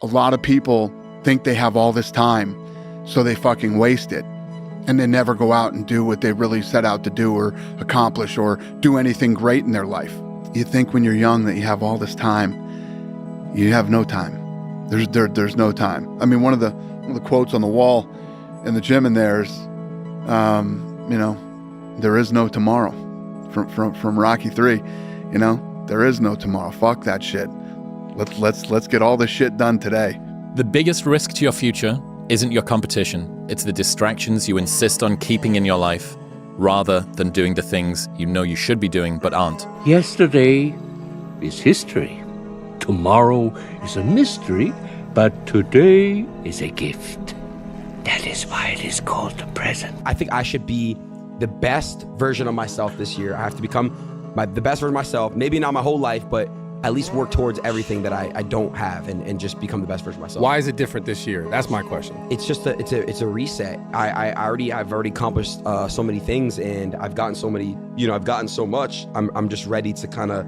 A lot of people think they have all this time, so they fucking waste it. And they never go out and do what they really set out to do or accomplish or do anything great in their life. You think when you're young that you have all this time. You have no time. There's no time. I mean, one of the quotes on the wall in the gym in there is, there is no tomorrow, from Rocky 3. There is no tomorrow. Fuck that shit. Let's get all this shit done today. The biggest risk to your future isn't your competition. It's the distractions you insist on keeping in your life, rather than doing the things you know you should be doing but aren't. Yesterday is history. Tomorrow is a mystery, but today is a gift. That is why it is called the present. I think I should be the best version of myself this year. I have to become the best version of myself, maybe not my whole life, but at least work towards everything that I don't have and just become the best version of myself. Why is it different this year? That's my question. It's just it's a reset. I've already accomplished so many things, and I've gotten so many, I've gotten so much. I'm just ready to kind of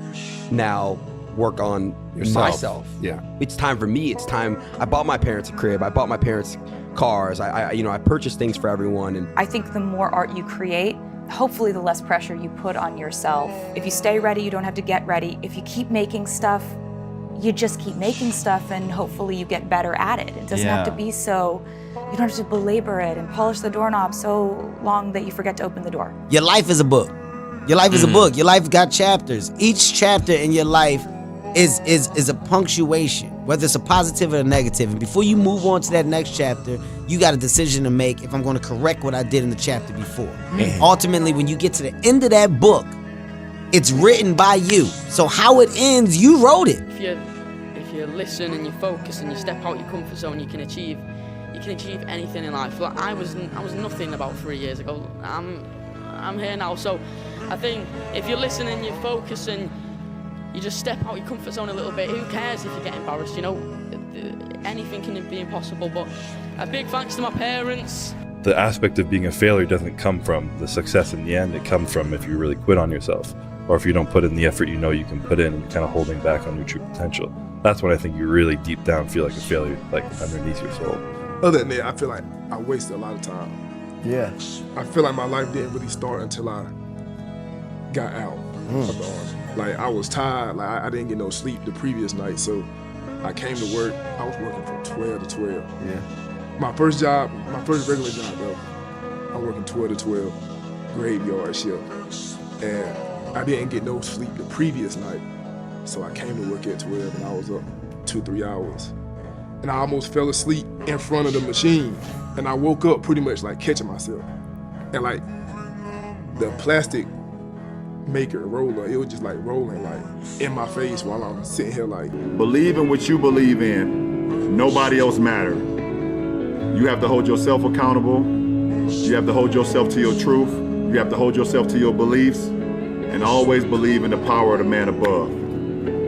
now work on myself. Yeah. It's time for me. It's time. I bought my parents a crib. I bought my parents cars. I purchased things for everyone. And I think the more art you create, hopefully the less pressure you put on yourself. If you stay ready, you don't have to get ready. If you keep making stuff, you just keep making stuff, and hopefully you get better at it. It doesn't have to be so, you don't have to belabor it and polish the doorknob so long that you forget to open the door. Your life is a book. Your life is a book. Your life got chapters. Each chapter in your life is a punctuation, whether it's a positive or a negative. And before you move on to that next chapter, you got a decision to make if I'm going to correct what I did in the chapter before. And ultimately, when you get to the end of that book, it's written by you. So how it ends, you wrote it. If you listen and you focus and you step out your comfort zone, you can achieve anything in life. Like I was nothing about 3 years ago. I'm here now. So I think if you listen and you focus and you just step out your comfort zone a little bit, who cares if you get embarrassed, anything can be impossible. But a big thanks to my parents. The aspect of being a failure doesn't come from the success in the end. It comes from if you really quit on yourself, or if you don't put in the effort you can put in, and you're kind of holding back on your true potential. That's when I think you really deep down feel like a failure, like underneath your soul. Other than that, I feel like I wasted a lot of time. Yeah. I feel like my life didn't really start until I got out of the army. Like I was tired, like I didn't get no sleep the previous night, so I came to work. I was working from 12 to 12. Yeah. My first regular job though, I'm working 12 to 12, graveyard shift. And I didn't get no sleep the previous night, so I came to work at 12 and I was up 2-3 hours. And I almost fell asleep in front of the machine. And I woke up pretty much like catching myself. And like the plastic maker roller, it was just like rolling like in my face while I'm sitting here like. Believe in what you believe in. Nobody else matters. You have to hold yourself accountable. You have to hold yourself to your truth. You have to hold yourself to your beliefs. And always believe in the power of the man above.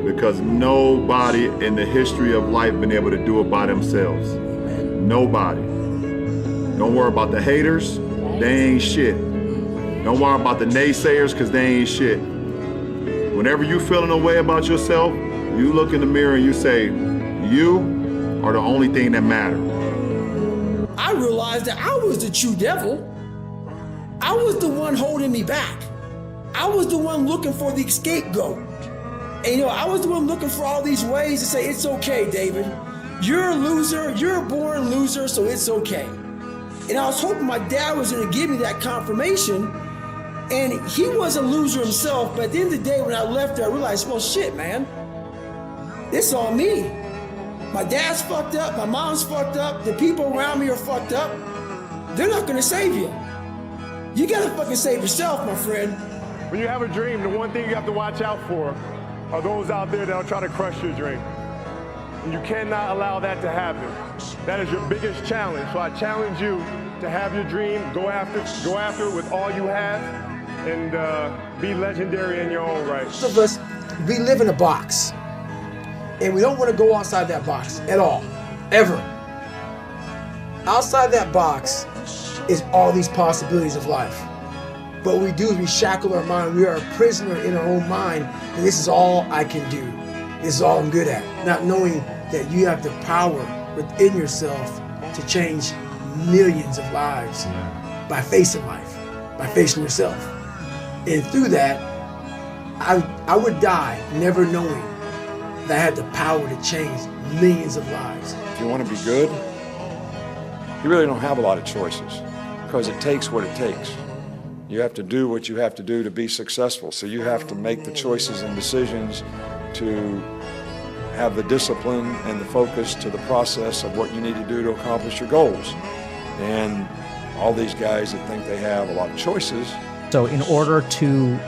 Because nobody in the history of life been able to do it by themselves. Nobody. Don't worry about the haters, they ain't shit. Don't worry about the naysayers, because they ain't shit. Whenever you feeling a way about yourself, you look in the mirror and you say, you are the only thing that matters. I realized that I was the true devil. I was the one holding me back. I was the one looking for the scapegoat. And I was the one looking for all these ways to say, it's okay, David. You're a loser, you're a born loser, so it's okay. And I was hoping my dad was gonna give me that confirmation. And he was a loser himself, but at the end of the day, when I left there, I realized, well, shit, man. It's on me. My dad's fucked up, my mom's fucked up, the people around me are fucked up. They're not gonna save you. You gotta fucking save yourself, my friend. When you have a dream, the one thing you have to watch out for are those out there that'll try to crush your dream. And you cannot allow that to happen. That is your biggest challenge. So I challenge you to have your dream, go after it with all you have, and be legendary in your own right. Most of us, we live in a box. And we don't want to go outside that box at all, ever. Outside that box is all these possibilities of life. What we do is we shackle our mind. We are a prisoner in our own mind, and this is all I can do. This is all I'm good at. Not knowing that you have the power within yourself to change millions of lives by facing life, by facing yourself. And through that, I would die never knowing that I had the power to change millions of lives. If you want to be good, you really don't have a lot of choices because it takes what it takes. You have to do what you have to do to be successful. So you have to make the choices and decisions to have the discipline and the focus to the process of what you need to do to accomplish your goals. And all these guys that think they have a lot of choices. So in order to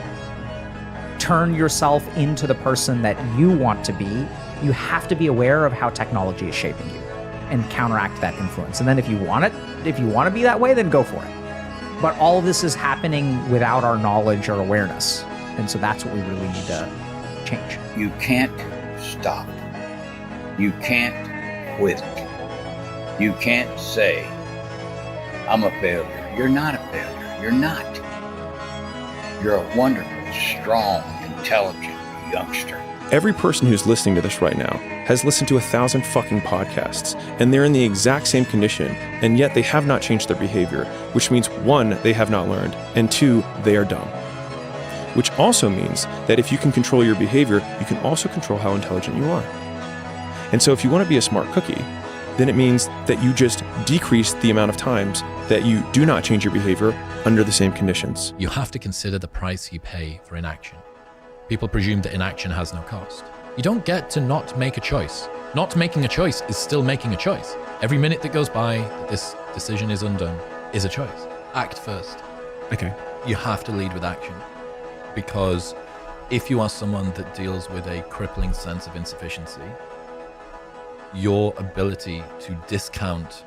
turn yourself into the person that you want to be, you have to be aware of how technology is shaping you and counteract that influence. And then if you want to be that way, then go for it. But all of this is happening without our knowledge or awareness. And so that's what we really need to change. You can't stop. You can't quit. You can't say, I'm a failure. You're not a failure. You're not. You're a wonderful, strong, intelligent youngster. Every person who's listening to this right now has listened to 1,000 fucking podcasts, and they're in the exact same condition, and yet they have not changed their behavior, which means 1, they have not learned, and 2, they are dumb. Which also means that if you can control your behavior, you can also control how intelligent you are. And so if you want to be a smart cookie, then it means that you just decrease the amount of times that you do not change your behavior under the same conditions. You have to consider the price you pay for inaction. People presume that inaction has no cost. You don't get to not make a choice. Not making a choice is still making a choice. Every minute that goes by that this decision is undone is a choice. Act first. Okay. You have to lead with action. Because if you are someone that deals with a crippling sense of insufficiency, your ability to discount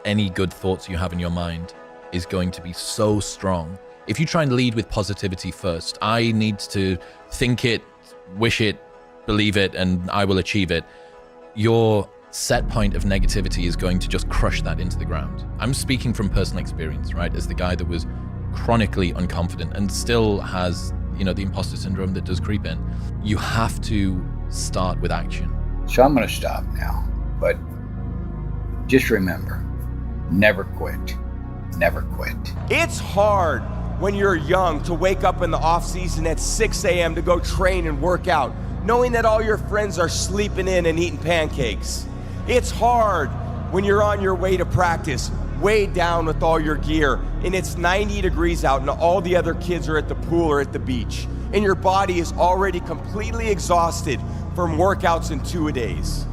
any good thoughts you have in your mind is going to be so strong. If you try and lead with positivity first, I need to think it, wish it, believe it, and I will achieve it, your set point of negativity is going to just crush that into the ground. I'm speaking from personal experience, right? As the guy that was chronically unconfident and still has, the imposter syndrome that does creep in. You have to start with action. So I'm going to stop now, but just remember, never quit. Never quit. It's hard when you're young to wake up in the off season at 6 a.m. to go train and work out, knowing that all your friends are sleeping in and eating pancakes. It's hard when you're on your way to practice, weighed down with all your gear, and it's 90 degrees out and all the other kids are at the pool or at the beach, and your body is already completely exhausted from workouts in 2-a-days.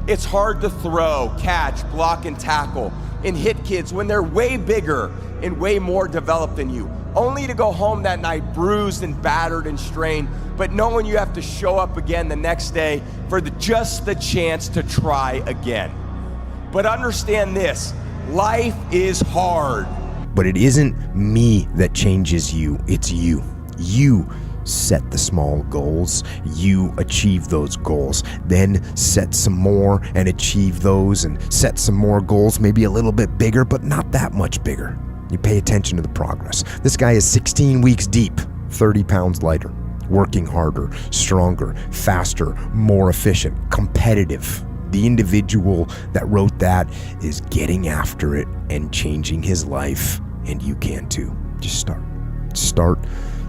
It's hard to throw, catch, block, and tackle, and hit kids when they're way bigger and way more developed than you, only to go home that night bruised and battered and strained, but knowing you have to show up again the next day for just the chance to try again. But understand this, life is hard. But it isn't me that changes you, it's you. You set the small goals, you achieve those goals, then set some more and achieve those, and set some more goals, maybe a little bit bigger, but not that much bigger. You pay attention to the progress. This guy is 16 weeks deep, 30 pounds lighter, working harder, stronger, faster, more efficient, competitive. The individual that wrote that is getting after it and changing his life, and you can too. Just start. Start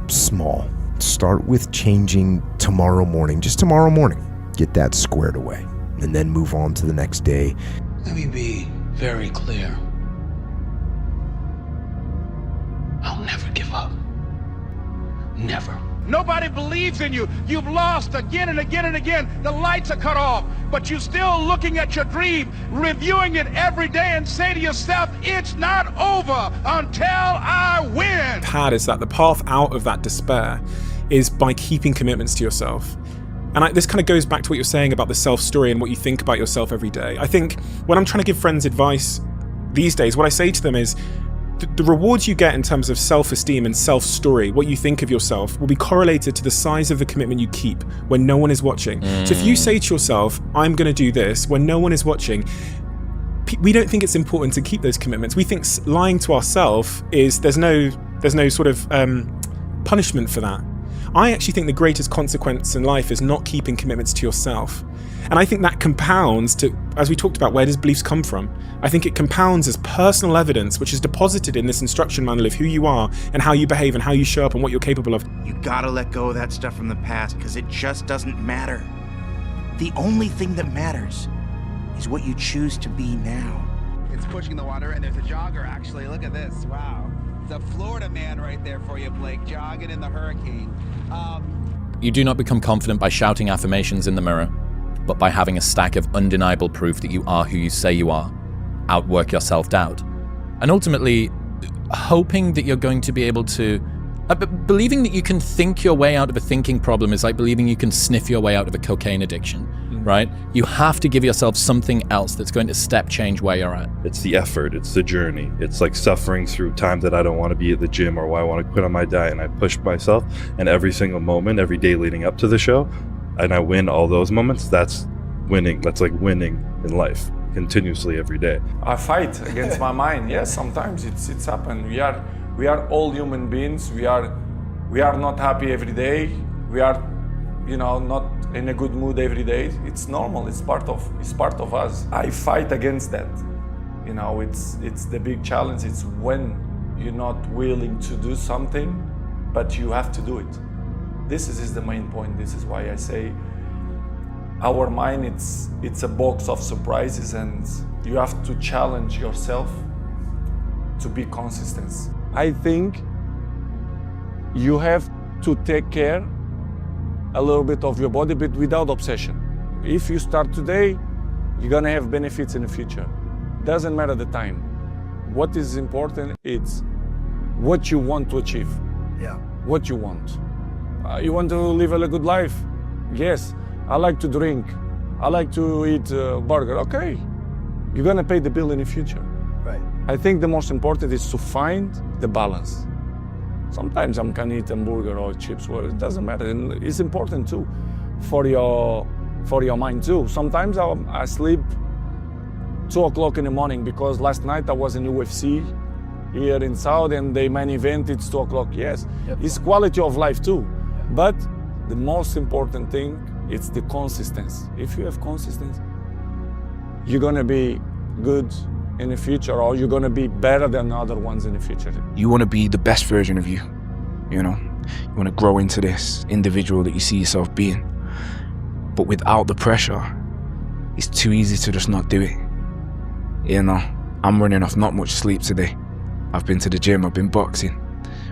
small. Start with changing tomorrow morning, just tomorrow morning. Get that squared away, and then move on to the next day. Let me be very clear. I'll never give up. Never. Nobody believes in you. You've lost again and again and again. The lights are cut off, but you're still looking at your dream, reviewing it every day, and say to yourself, it's not over until I win. Is that the path out of that despair is by keeping commitments to yourself. And this kind of goes back to what you're saying about the self-story and what you think about yourself every day. I think when I'm trying to give friends advice these days, what I say to them is, the rewards you get in terms of self-esteem and self-story, what you think of yourself, will be correlated to the size of the commitment you keep when no one is watching. So if you say to yourself, I'm going to do this, when no one is watching, we don't think it's important to keep those commitments. We think lying to ourselves is, there's no sort of punishment for that. I actually think the greatest consequence in life is not keeping commitments to yourself. And I think that compounds to, as we talked about, where does beliefs come from? I think it compounds as personal evidence, which is deposited in this instruction manual of who you are and how you behave and how you show up and what you're capable of. You gotta let go of that stuff from the past, because it just doesn't matter. The only thing that matters is what you choose to be now. It's pushing the water, and there's a jogger, actually. Look at this. Wow. It's a Florida man right there for you, Blake, jogging in the hurricane. You do not become confident by shouting affirmations in the mirror, but by having a stack of undeniable proof that you are who you say you are. Outwork your self-doubt. And ultimately, hoping that you're going to be able to... believing that you can think your way out of a thinking problem is like believing you can sniff your way out of a cocaine addiction, right? You have to give yourself something else that's going to step change where you're at. It's the effort, it's the journey. It's like suffering through times that I don't want to be at the gym or why I want to quit on my diet, and I push myself, and every single moment, every day leading up to the show, and I win all those moments. That's winning. That's like winning in life continuously every day. I fight against my mind. Yes, sometimes it's happened. We are all human beings. We are not happy every day. We are, not in a good mood every day. It's normal. It's part of us. I fight against that. It's the big challenge. It's when you're not willing to do something, but you have to do it. This is the main point. This is why I say our mind, it's a box of surprises, and you have to challenge yourself to be consistent. I think you have to take care a little bit of your body, but without obsession. If you start today, you're gonna have benefits in the future. Doesn't matter the time. What is important is what you want to achieve. Yeah. What you want. You want to live a good life? Yes. I like to drink. I like to eat burger. Okay. You're gonna pay the bill in the future. Right. I think the most important is to find the balance. Sometimes I can eat a burger or chips, well, it doesn't matter. And it's important too for your mind too. Sometimes I sleep 2 o'clock in the morning because last night I was in UFC here in Saudi, and the main event, it's 2 o'clock. Yes, it's quality of life too. But the most important thing, it's the consistency. If you have consistency, you're gonna be good in the future, or you're gonna be better than other ones in the future. You wanna be the best version of you, You wanna grow into this individual that you see yourself being. But without the pressure, it's too easy to just not do it. I'm running off not much sleep today. I've been to the gym, I've been boxing.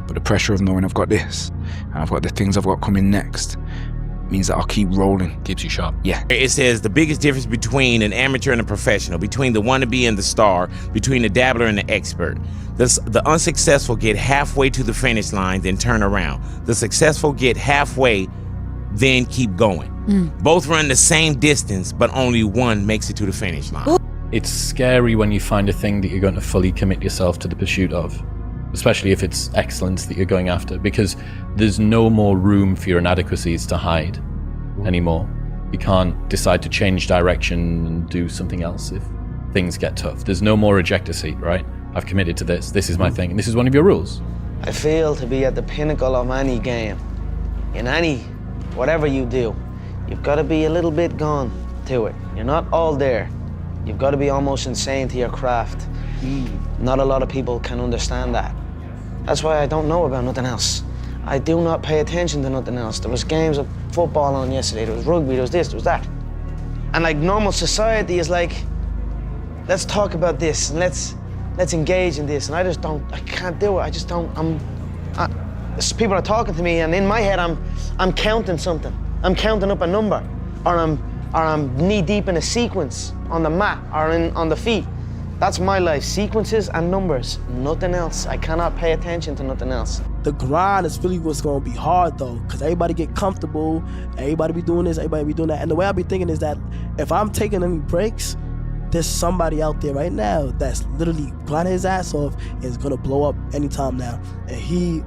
But the pressure of knowing I've got this, and I've got the things I've got coming next, means that I'll keep rolling. Keeps you sharp. Yeah. It says the biggest difference between an amateur and a professional, between the wannabe and the star, between the dabbler and the expert. The unsuccessful get halfway to the finish line, then turn around. The successful get halfway, then keep going. Both run the same distance, but only one makes it to the finish line. It's scary when you find a thing that you're going to fully commit yourself to the pursuit of, especially if it's excellence that you're going after, because there's no more room for your inadequacies to hide anymore. You can't decide to change direction and do something else if things get tough. There's no more ejector seat, right? I've committed to this. This is my thing, and this is one of your rules. I feel to be at the pinnacle of any game, in any, whatever you do, you've got to be a little bit gone to it. You're not all there. You've got to be almost insane to your craft. Not a lot of people can understand that. That's why I don't know about nothing else. I do not pay attention to nothing else. There was games of football on yesterday, there was rugby, there was this, there was that. And like normal society is like, let's talk about this and let's engage in this. And I can't do it. I just don't, people are talking to me and in my head I'm counting something. I'm counting up a number, or I'm knee deep in a sequence on the mat or on the feet. That's my life, sequences and numbers, nothing else. I cannot pay attention to nothing else. The grind is really what's gonna be hard though, because everybody get comfortable, everybody be doing this, everybody be doing that. And the way I be thinking is that if I'm taking any breaks, there's somebody out there right now that's literally grinding his ass off and is gonna blow up anytime now. And he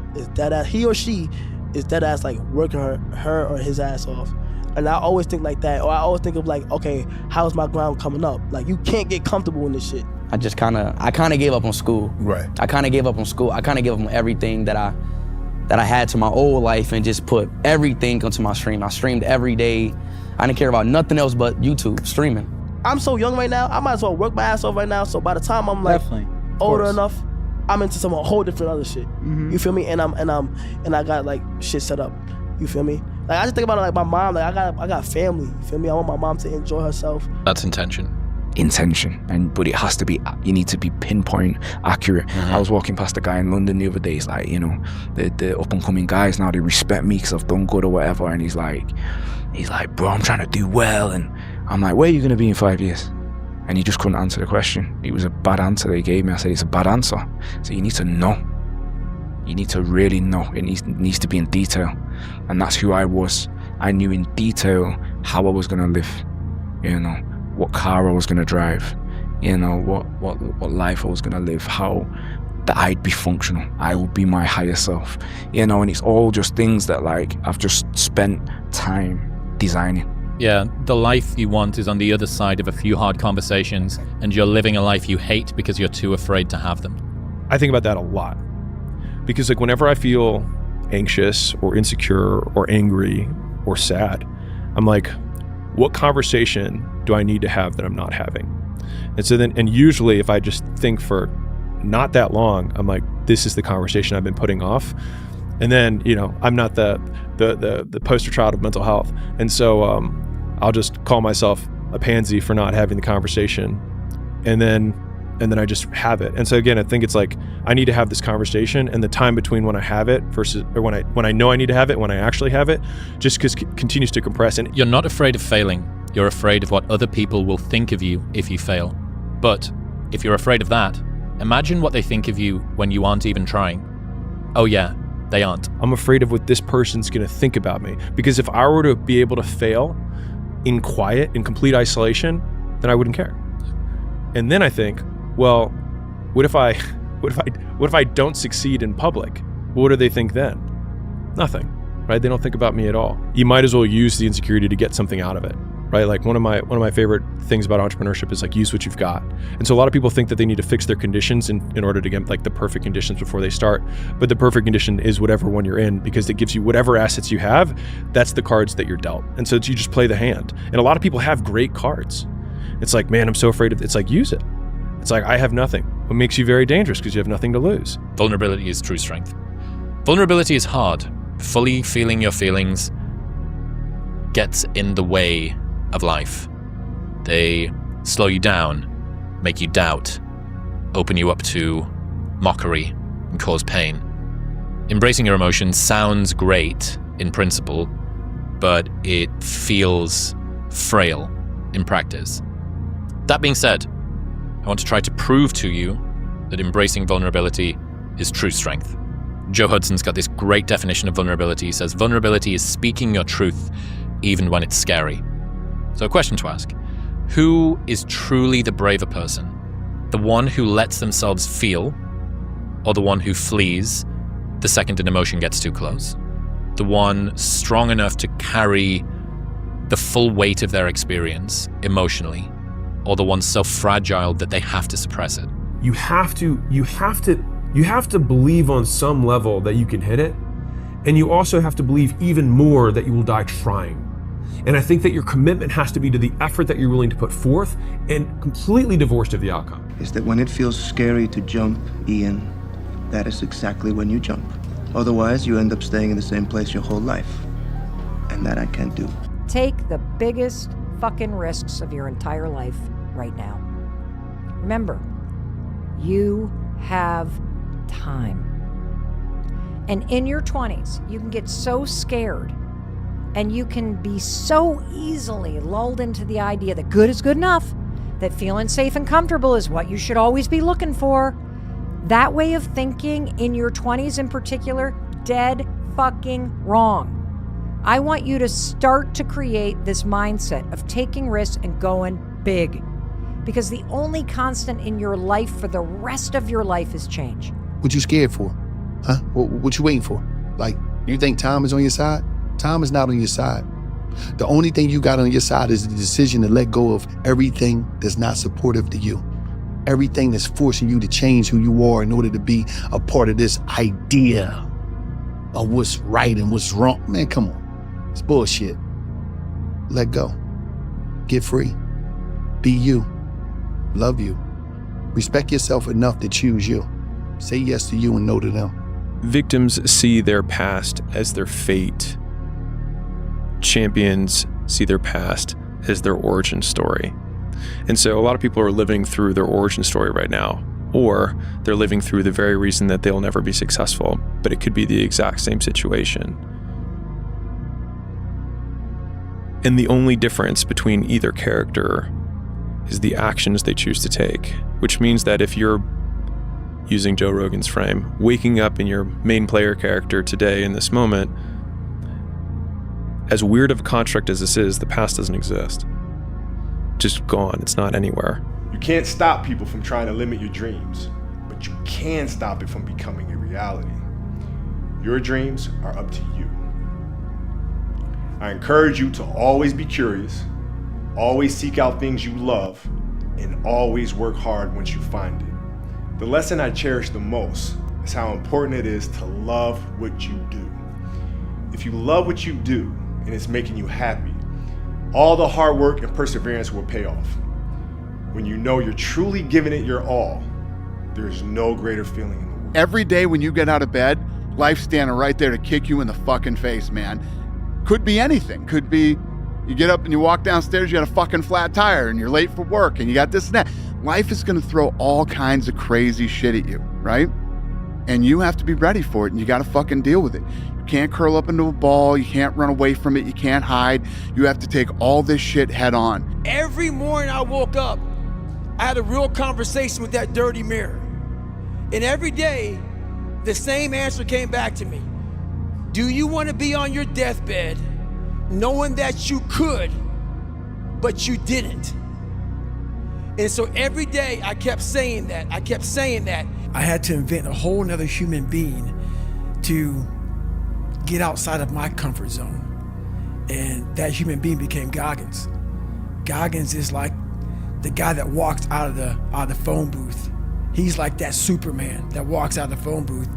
or she is dead ass like working her or his ass off. And I always think like that, or I always think of like, okay, how's my ground coming up? Like, you can't get comfortable in this shit. I kind of gave up on school. Right. I kind of gave up on school. I kind of gave up on everything that that I had to my old life and just put everything onto my stream. I streamed every day. I didn't care about nothing else but YouTube, streaming. I'm so young right now, I might as well work my ass off right now, so by the time I'm like older enough, I'm into some whole different other shit. You feel me? And I got like shit set up. You feel me? Like I just think about it like my mom, like I got family. You feel me? I want my mom to enjoy herself. That's intention. But it has to be, you need to be pinpoint accurate. I was walking past a guy in London the other day. He's like, you know, the up and coming guys now, they respect me because I've done good or whatever. And he's like, bro, I'm trying to do well. And I'm like, where are you going to be in 5 years? And he just couldn't answer the question. It was a bad answer that he gave me. I said, it's a bad answer. So you need to know. You need to really know. It needs to be in detail. And that's who I was. I knew in detail how I was going to live, you know, what car I was going to drive, you know, what life I was going to live, how that I'd be functional. I would be my higher self, you know, and it's all just things that like I've just spent time designing. Yeah, the life you want is on the other side of a few hard conversations, and you're living a life you hate because you're too afraid to have them. I think about that a lot because like whenever I feel anxious or insecure or angry or sad, I'm like, what conversation do I need to have that I'm not having? And so then, and usually if I just think for not that long, I'm like, this is the conversation I've been putting off. And then, you know, I'm not the poster child of mental health. And so I'll just call myself a pansy for not having the conversation. And then I just have it. And so again, I think it's like, I need to have this conversation, and the time between when I have it versus, or when I know I need to have it, when I actually have it, just continues to compress. And you're not afraid of failing. You're afraid of what other people will think of you if you fail. But if you're afraid of that, imagine what they think of you when you aren't even trying. Oh yeah, they aren't. I'm afraid of what this person's going to think about me. Because if I were to be able to fail in quiet, in complete isolation, then I wouldn't care. And then I think, well, what if I don't succeed in public? What do they think then? Nothing, right? They don't think about me at all. You might as well use the insecurity to get something out of it, right? Like one of my favorite things about entrepreneurship is like use what you've got. And so a lot of people think that they need to fix their conditions in order to get like the perfect conditions before they start. But the perfect condition is whatever one you're in, because it gives you whatever assets you have. That's the cards that you're dealt. And so you just play the hand. And a lot of people have great cards. It's like, man, I'm so afraid of, it's like, use it. It's like, I have nothing. What makes you very dangerous because you have nothing to lose. Vulnerability is true strength. Vulnerability is hard. Fully feeling your feelings gets in the way of life. They slow you down, make you doubt, open you up to mockery, and cause pain. Embracing your emotions sounds great in principle, but it feels frail in practice. That being said, I want to try to prove to you that embracing vulnerability is true strength. Joe Hudson's got this great definition of vulnerability. He says, vulnerability is speaking your truth even when it's scary. So a question to ask, who is truly the braver person? The one who lets themselves feel, or the one who flees the second an emotion gets too close? The one strong enough to carry the full weight of their experience emotionally, or the one so fragile that they have to suppress it? You have to believe on some level that you can hit it, and you also have to believe even more that you will die trying. And I think that your commitment has to be to the effort that you're willing to put forth, and completely divorced of the outcome. Is that when it feels scary to jump, Ian, that is exactly when you jump. Otherwise, you end up staying in the same place your whole life. And that I can't do. Take the biggest fucking risks of your entire life right now. Remember, you have time. And in your 20s, you can get so scared, and you can be so easily lulled into the idea that good is good enough, that feeling safe and comfortable is what you should always be looking for. That way of thinking in your 20s in particular, dead fucking wrong. I want you to start to create this mindset of taking risks and going big. Because the only constant in your life for the rest of your life is change. What you scared for? Huh? What you waiting for? Like, you think time is on your side? Time is not on your side. The only thing you got on your side is the decision to let go of everything that's not supportive to you. Everything that's forcing you to change who you are in order to be a part of this idea. of what's right and what's wrong. Man, come on. It's bullshit. Let go. Get free. Be you. Love you. Respect yourself enough to choose you. Say yes to you and no to them. Victims see their past as their fate. Champions see their past as their origin story. And so a lot of people are living through their origin story right now, or they're living through the very reason that they'll never be successful, but it could be the exact same situation. And the only difference between either character is the actions they choose to take, which means that if you're, using Joe Rogan's frame, waking up in your main player character today in this moment, as weird of a construct as this is, the past doesn't exist. Just gone. It's not anywhere. You can't stop people from trying to limit your dreams, but you can stop it from becoming a reality. Your dreams are up to you. I encourage you to always be curious, always seek out things you love, and always work hard once you find it. The lesson I cherish the most is how important it is to love what you do. If you love what you do and it's making you happy, all the hard work and perseverance will pay off. When you know you're truly giving it your all, there's no greater feeling in the world. Every day when you get out of bed, life's standing right there to kick you in the fucking face, man. Could be anything. Could be you get up and you walk downstairs, you got a fucking flat tire and you're late for work and you got this and that. Life is gonna throw all kinds of crazy shit at you, right? And you have to be ready for it and you gotta fucking deal with it. You can't curl up into a ball, you can't run away from it, you can't hide. You have to take all this shit head on. Every morning I woke up, I had a real conversation with that dirty mirror. And every day, the same answer came back to me. Do you want to be on your deathbed knowing that you could, but you didn't? And so every day I kept saying that. I had to invent a whole nother human being to get outside of my comfort zone. And that human being became Goggins. Goggins is like the guy that walks out of the phone booth. He's like that Superman that walks out of the phone booth.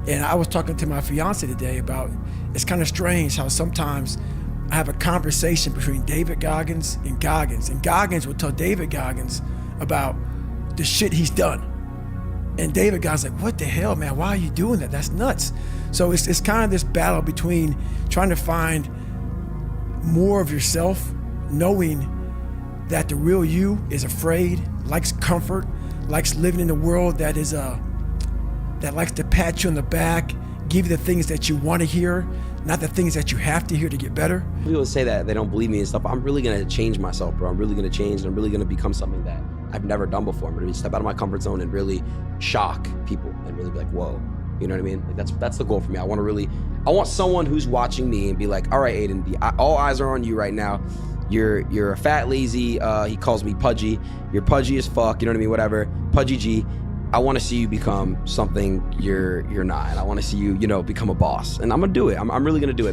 And I was talking to my fiance today about, it's kind of strange how sometimes I have a conversation between David Goggins, and Goggins will tell David Goggins about the shit he's done. And David Goggins like, what the hell, man? Why are you doing that? That's nuts. So it's kind of this battle between trying to find more of yourself, knowing that the real you is afraid, likes comfort, likes living in a world that is that likes to pat you on the back, give you the things that you want to hear, not the things that you have to hear to get better. People say that they don't believe me and stuff. I'm really gonna change myself, bro. I'm really gonna change, and I'm really gonna become something that I've never done before. I'm gonna step out of my comfort zone and really shock people and really be like, whoa. You know what I mean? Like that's the goal for me. I want someone who's watching me and be like, all right, Aiden, all eyes are on you right now. You're a fat, lazy, he calls me pudgy. You're pudgy as fuck, you know what I mean? Whatever, pudgy G. I want to see you become something you're not. And I want to see you, become a boss. And I'm gonna do it. I'm really gonna do it.